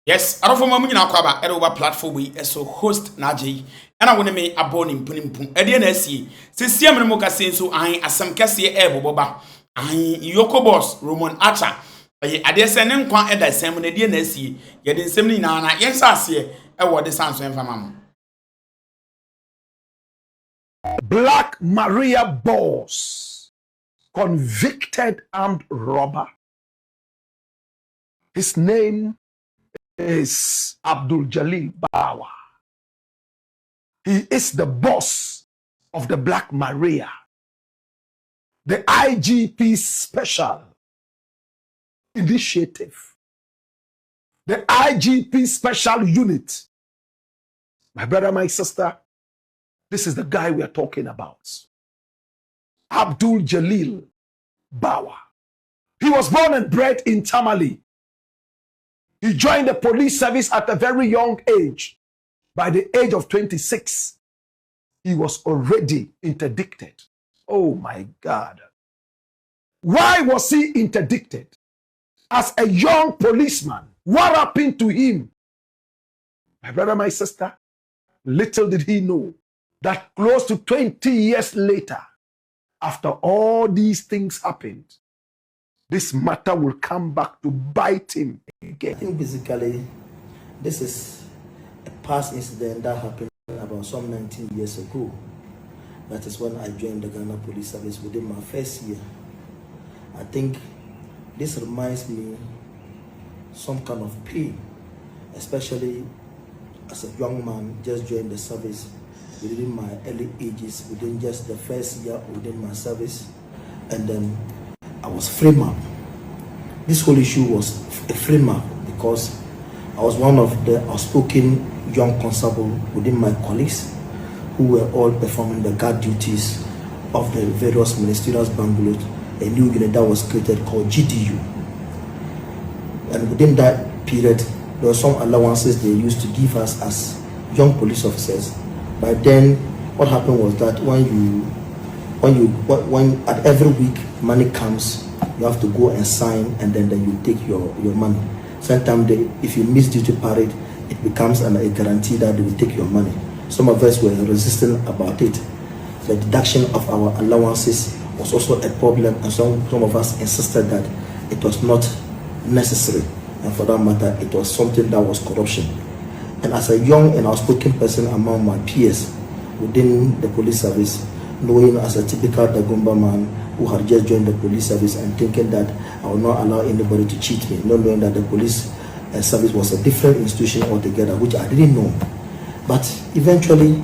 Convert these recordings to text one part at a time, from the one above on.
Yes, arofo mamu nyina kwaba erewa platform yi eso host na agi ena woni me aboni mpunimpu ede na asie sesie me mo kase so an asem kase eboboba an EOCO boss Raymond acha aye ade se ne nkwa eda sem na de na asie ye de nsem ni na yensa ase ewo de sanso enfama mo. Black Maria boss, convicted armed robber. His name is Abdul Jalil Ba. He is the boss of the Black Maria, the IGP Special Initiative, the IGP Special Unit. My brother, my sister, this is the guy we are talking about. Abdul Jalil Ba. He was born and bred in Tamale. He joined the police service at a very young age. By the age of 26, he was already interdicted. Oh my God. Why was he interdicted? As a young policeman, what happened to him? My brother, my sister, little did he know that close to 20 years later, after all these things happened, this matter will come back to bite him again. I think basically this is a past incident that happened about some 19 years ago. That is when I joined the Ghana Police Service within my first year. I think this reminds me some kind of pain, especially as a young man just joined the service within my early ages, within just the first year within my service, and then I was frame up. This whole issue was a frame up because I was one of the outspoken young constable within my colleagues who were all performing the guard duties of the various ministerial bungalows, a new unit that was created called GDU. And within that period, there were some allowances they used to give us as young police officers. By then, what happened was that when at every week money comes, you have to go and sign, and then you take your money. Sometimes if you miss duty parade, it becomes a guarantee that they will take your money. Some of us were resistant about it. The deduction of our allowances was also a problem, and some of us insisted that it was not necessary, and for that matter, it was something that was corruption. And as a young and outspoken person among my peers within the police service, knowing as a typical Dagomba man who had just joined the police service and thinking that I would not allow anybody to cheat me, not knowing that the police service was a different institution altogether, which I didn't know. But eventually,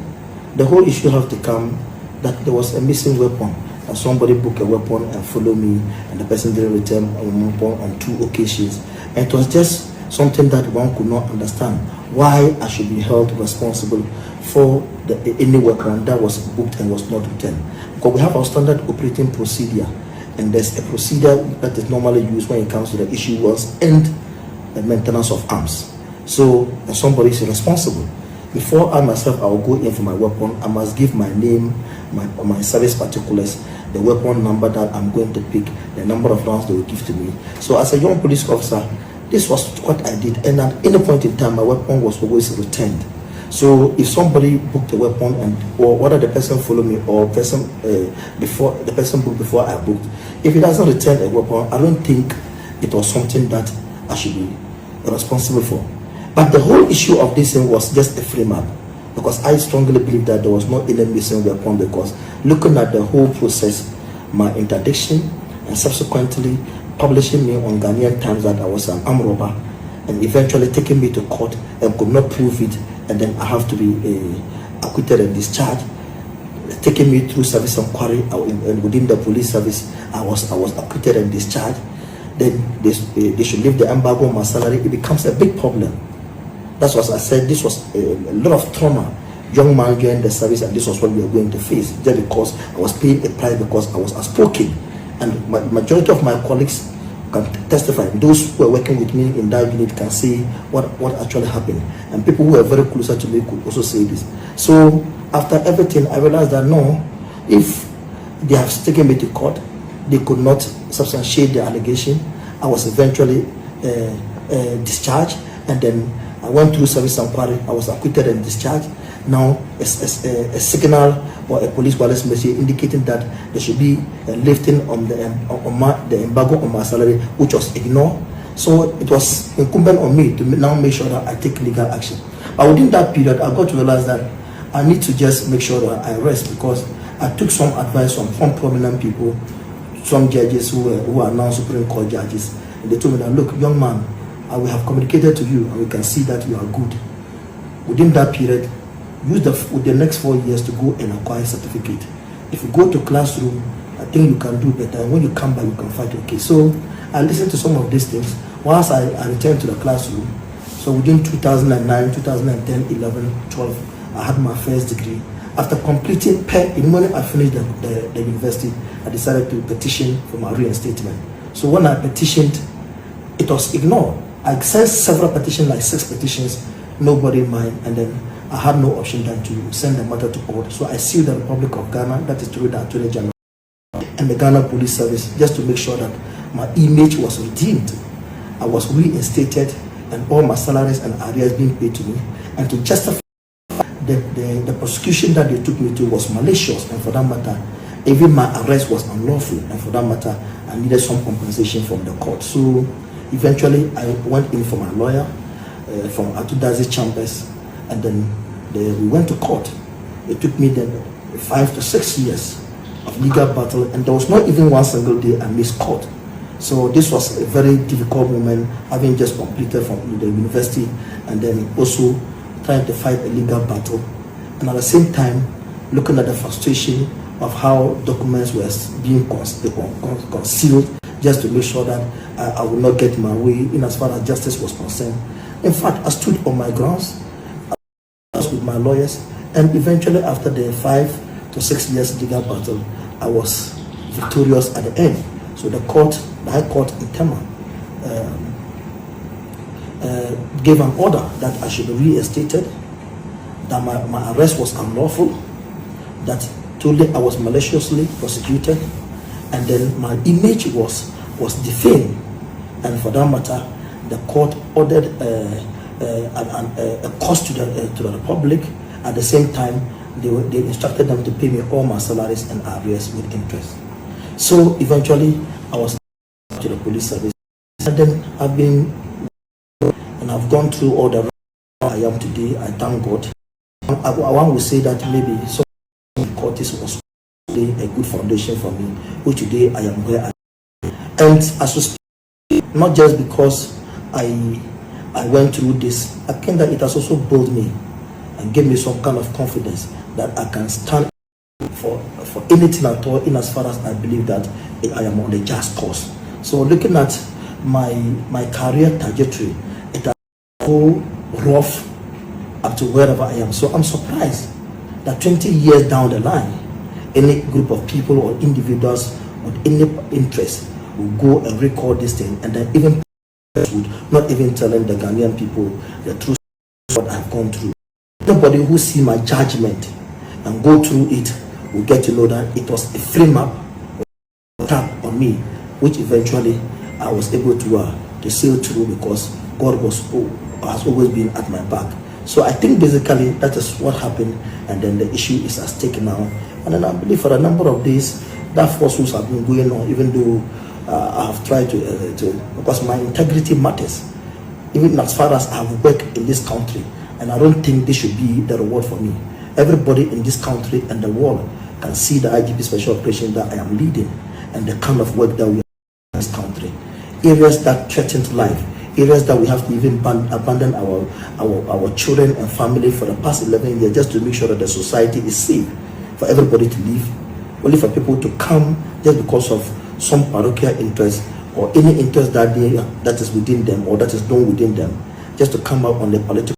the whole issue had to come that there was a missing weapon, and somebody booked a weapon and followed me, and the person didn't return a weapon on 2 occasions. And it was just something that one could not understand, why I should be held responsible for any worker that was booked and was not returned. Because we have our standard operating procedure, and there's a procedure that is normally used when it comes to the issue was and the maintenance of arms. So somebody is responsible. Before I myself, I will go in for my weapon, I must give my name, my service particulars, the weapon number that I'm going to pick, the number of rounds they will give to me. So as a young police officer, this was what I did, and at any point in time, my weapon was always returned. So if somebody booked a weapon, or whether the person followed me or before the person booked before I booked, if he doesn't return a weapon, I don't think it was something that I should be responsible for. But the whole issue of this thing was just a frame up, because I strongly believe that there was no any missing weapon, because looking at the whole process, my interdiction and subsequently publishing me on Ghanaian Times that I was an armed robber, and eventually taking me to court and could not prove it, and then I have to be acquitted and discharged, taking me through service inquiry, and within the police service I was acquitted and discharged. Then they should lift the embargo on my salary. It becomes a big problem. That's what I said. This was a lot of trauma. Young man joined the service, and this was what we were going to face, just because I was paying a price, because I was outspoken. And majority of my colleagues can testify. Those who were working with me in that unit can say what actually happened. And people who were very closer to me could also say this. So after everything, I realized that no, if they have taken me to court, they could not substantiate the allegation. I was eventually discharged, and then I went through service inquiry. I was acquitted and discharged. Now, a signal or a police wireless message indicating that there should be a lifting on the embargo on my salary, which was ignored. So it was incumbent on me to now make sure that I take legal action. But within that period, I got to realize that I need to just make sure that I rest, because I took some advice from prominent people, some judges who are now Supreme Court judges, and they told me that, look, young man, we have communicated to you and we can see that you are good. Within that period, use the next 4 years to go and acquire a certificate. If you go to classroom, I think you can do better. And when you come back, you can fight your case. So I listened to some of these things once I returned to the classroom. So within 2009, 2010, 11, 12, I had my first degree. After completing the moment I finished the university, I decided to petition for my reinstatement. So when I petitioned, it was ignored. I sent several petitions, like 6 petitions, nobody mind, and then I had no option than to send the matter to court. So I sued the Republic of Ghana, that is through the Attorney General, and the Ghana Police Service, just to make sure that my image was redeemed. I was reinstated, and all my salaries and arrears being paid to me, and to justify the prosecution that they took me to was malicious, and for that matter, even my arrest was unlawful, and for that matter, I needed some compensation from the court. So eventually, I went in for my lawyer from Abdul Chambers, and then we went to court. It took me then 5 to 6 years of legal battle, and there was not even one single day I missed court. So this was a very difficult moment, having just completed from the university, and then also trying to fight a legal battle, and at the same time looking at the frustration of how documents were being concealed, just to make sure that I would not get my way in as far as justice was concerned. In fact, I stood on my grounds, I was with my lawyers, and eventually after the 5 to 6 years legal battle, I was victorious at the end. So the High Court in Tema gave an order that I should be reinstated, that my arrest was unlawful, that totally I was maliciously prosecuted, and then my image was defamed, and for that matter, the court ordered a cost to the Republic. At the same time, they instructed them to pay me all my salaries and arrears with interest. So eventually, I was to the police service, and then I've gone through all the I am today. I thank God. One would say that maybe some Curtis was today a good foundation for me, which today I am where I am. And as we speak, not just because I went through this, I think that it has also built me and gave me some kind of confidence that I can stand for anything at all, in as far as I believe that I am on a just cause. So looking at my career trajectory, it has so rough up to wherever I am. So I'm surprised that 20 years down the line, any group of people or individuals with any interest will go and record this thing, and then even would not even telling the Ghanaian people the truth of what I've gone through. Nobody who see my judgment and go through it will get to know that it was a frame up tap on me, which eventually I was able to sail through, because God has always been at my back. So I think basically that is what happened, and then the issue is at stake now. And then I believe for a number of days that forces have been going on, even though I have tried to, because my integrity matters, even as far as I have worked in this country, and I don't think this should be the reward for me. Everybody in this country and the world can see the IGP special operation that I am leading, and the kind of work that we are in this country. Areas that threaten life, areas that we have to even abandon our children and family for the past 11 years, just to make sure that the society is safe for everybody to live, only for people to come just because of some parochial interest or any interest that is within them or that is known within them, just to come out on the political,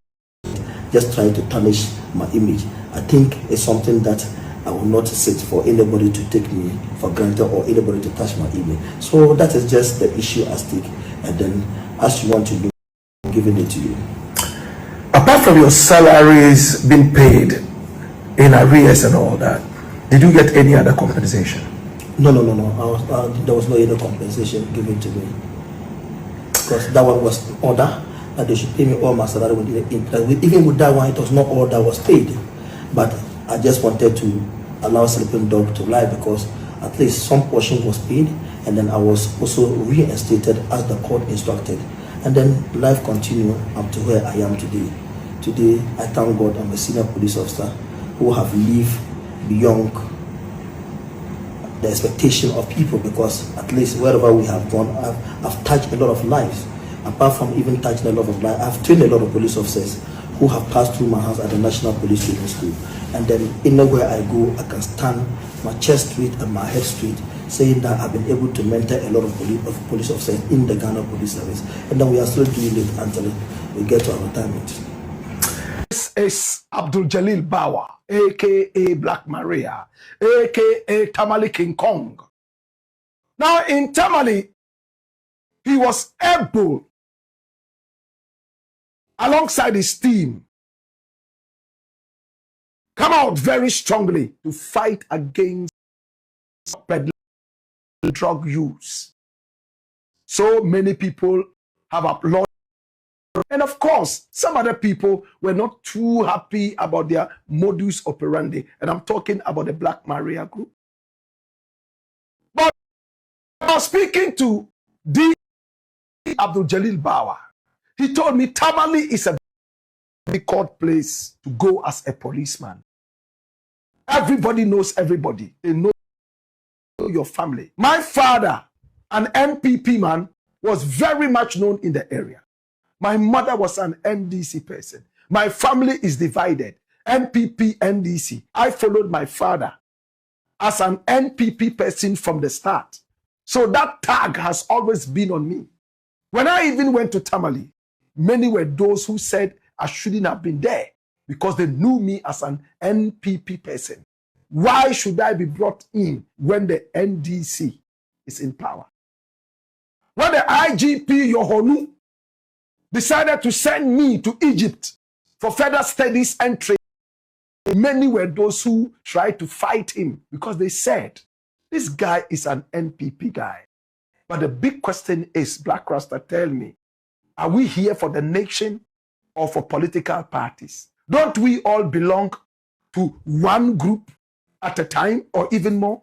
just try to tarnish my image. I think it's something that I will not sit for anybody to take me for granted or anybody to touch my image. So that is just the issue at stake. And then, as you want to know, I'm giving it to you. Apart from your salaries being paid in arrears and all that, did you get any other compensation? No. There was no other compensation given to me, because that one was order that they should pay me all my salary with the interest. Even with that one, it was not all that was paid. But I just wanted to allow sleeping dog to lie, because at least some portion was paid, and then I was also reinstated as the court instructed. And then life continued up to where I am today. Today, I thank God I'm a senior police officer who have lived beyond the expectation of people, because at least wherever we have gone, I've touched a lot of lives. Apart from even touching a lot of lives, I've trained a lot of police officers who have passed through my house at the National Police Training School. And then anywhere I go, I can stand my chest straight and my head straight, saying that I've been able to mentor a lot of police officers in the Ghana Police Service. And then we are still doing it until we get to our retirement. This is Abdul Jalil Ba, aka Black Maria, aka Tamale King Kong. Now in Tamale, he was able, alongside his team, come out very strongly to fight against peddling drug use. So many people have applauded. And of course, some other people were not too happy about their modus operandi. And I'm talking about the Black Maria group. But I was speaking to Abdul Jalil Ba. He told me Tamale is a very cold place to go as a policeman. Everybody knows everybody. They know your family. My father, an MPP man, was very much known in the area. My mother was an NDC person. My family is divided. NPP, NDC. I followed my father as an NPP person from the start. So that tag has always been on me. When I even went to Tamale, many were those who said I shouldn't have been there because they knew me as an NPP person. Why should I be brought in when the NDC is in power? When the IGP Yohonu decided to send me to Egypt for further studies and training, many were those who tried to fight him because they said, this guy is an NPP guy. But the big question is, Black Rasta, tell me, are we here for the nation or for political parties? Don't we all belong to one group at a time or even more?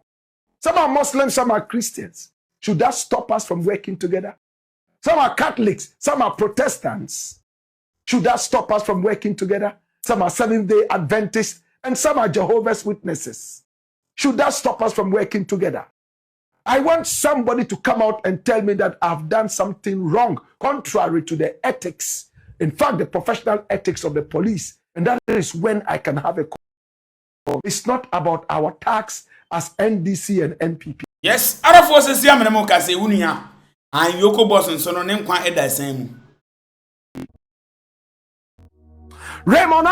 Some are Muslims, some are Christians. Should that stop us from working together? Some are Catholics, some are Protestants. Should that stop us from working together? Some are Seventh-day Adventists and some are Jehovah's Witnesses. Should that stop us from working together? I want somebody to come out and tell me that I've done something wrong, contrary to the ethics, in fact, the professional ethics of the police. And that is when I can have a call. It's not about our tax as NDC and NPP. Yes, other forces here, Menemoka say, Unia, and EOCO boss and son name quite the same. Raymond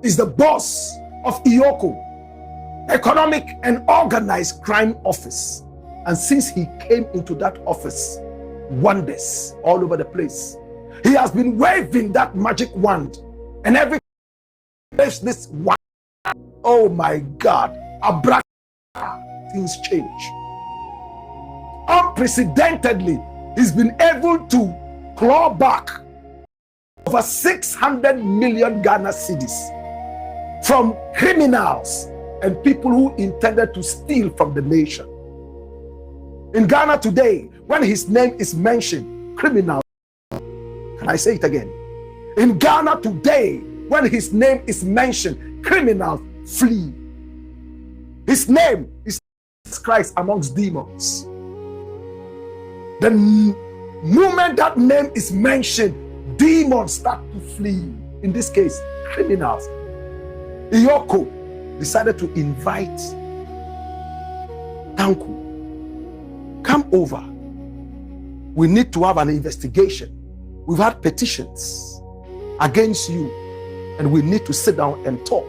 is the boss of EOCO, Economic and Organized Crime Office. And since he came into that office, wonders all over the place. He has been waving that magic wand, and every place this wand, oh my God, things change. Unprecedentedly, he's been able to claw back over 600 million Ghana cedis from criminals and people who intended to steal from the nation. In Ghana today, when his name is mentioned, criminals, can I say it again? In Ghana today, when his name is mentioned, criminals flee. His name is Christ amongst demons. The moment that name is mentioned, demons start to flee. In this case, criminals. EOCO decided to invite Tanku. Come over. We need to have an investigation. We've had petitions against you, and we need to sit down and talk.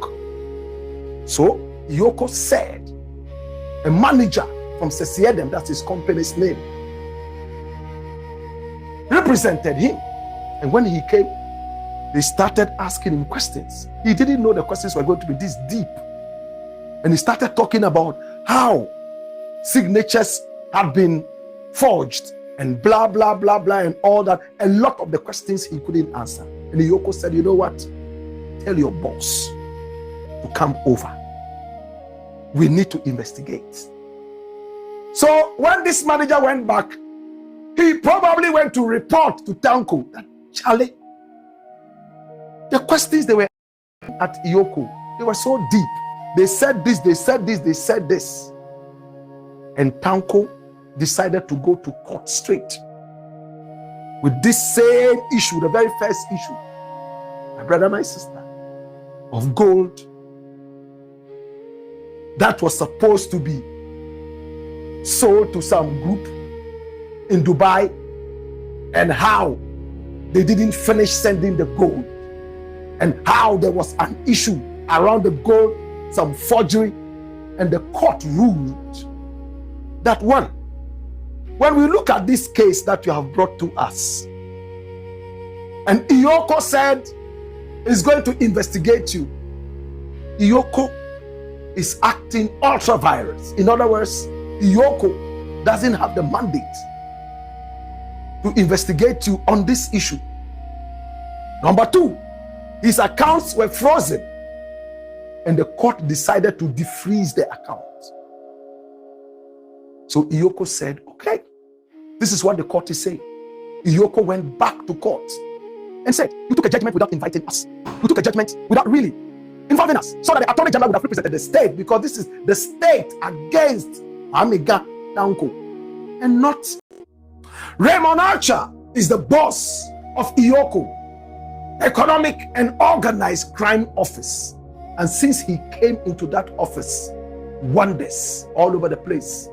So EOCO said, a manager from Sesiedem, that's his company's name, represented him. And when he came, they started asking him questions. He didn't know the questions were going to be this deep. And he started talking about how signatures had been forged and blah, blah, blah, blah, and all that. A lot of the questions he couldn't answer. And EOCO said, you know what? Tell your boss to come over. We need to investigate. So when this manager went back, he probably went to report to Tanko that, Charlie, the questions they were at EOCO, they were so deep. They said this, they said this, they said this. And Tanko decided to go to court straight with this same issue, the very first issue. My brother, my sister, of gold that was supposed to be sold to some group in Dubai, and how they didn't finish sending the gold, and how there was an issue around the gold, some forgery, and the court ruled that one, when we look at this case that you have brought to us, and EOCO said is going to investigate you, EOCO is acting ultra virus. In other words, EOCO doesn't have the mandate to investigate you on this issue. Number two, his accounts were frozen, and the court decided to defreeze the account. So EOCO said, okay, this is what the court is saying. EOCO went back to court and said, you took a judgment without inviting us. You took a judgment without really involving us, so that the Attorney General would have represented the state, because this is the state against Amiga Tanko, and not Raymond Archer is the boss of EOCO, Economic and Organized Crime Office. And since he came into that office, wonders all over the place